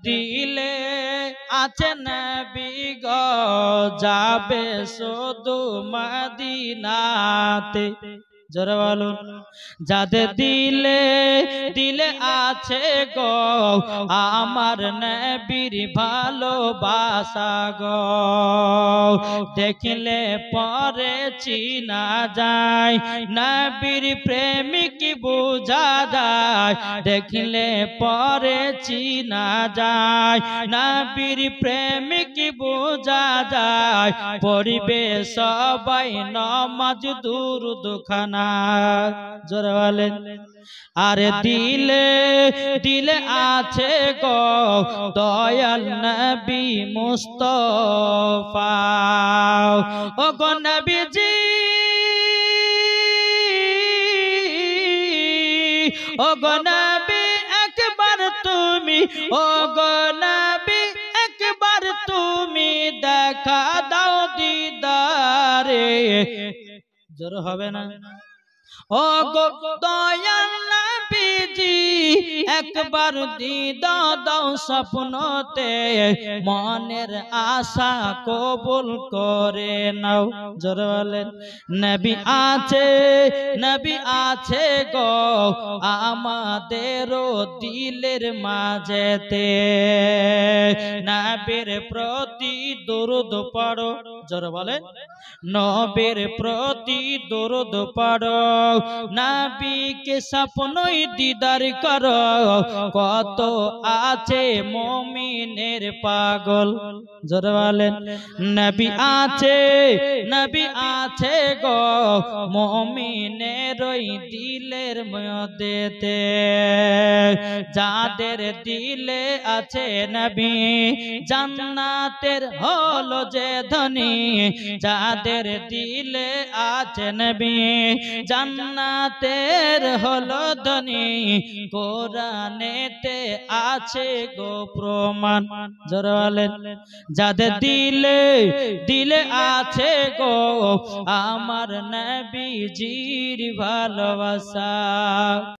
দিলে আছে নবী গো যাবে শুধু মদিনাতে। জোরে বলুন। যাদের দিলে দিলে আছে গো আমার নবীর ভালোবাসা গো, দেখলে পরে চিনা যায় নবীর প্রেমিক বোঝা যায়, দেখলে পরে চিনা যায় নবীর প্রেমিক বোঝা যায়। পড়িবে সবাই নামাজ দুরূদ খানা। জোরে বলেন। আরে দিলে দিলে আছে গো দয়াল নবী মুস্তাফা। ও গো নবীজি, ও গো নবী একবার তুমি, ও গো নবী একবার তুমি দেখা দাও দিদারে। জোর হবে না? ও গো দয়াল নবীজি একবার দিদার দাও স্বপ্নতে, মনের আশা কবুল করে নাও। জোরে বলেন। নবী আছে, নবী আছে গো আমাদেরও দিলের মাঝেতে, নবীর প্রতি দরুদ পড়ো। জোরে বলেন। নবীর প্রতি দরুদ পড়ো, নবীকে স্বপ্নই দিদার করো। কত আছে মুমিনের পাগল। জোরে বলেন। নবী আছে, নবী আছে গো মুমিনের ওই দিলের মধ্যেতে, যাদের দিলে আছে নবী জান্নাতের হলো যে ধনী, যাদের দিলে আছে নবী জান্নাতের হলো ধনী। কোরআনেতে আছে গো প্রমাণ। জোরে বলেন। যাদের দিলে দিলে আছে গো আমার নবীজির ভালোবাসা।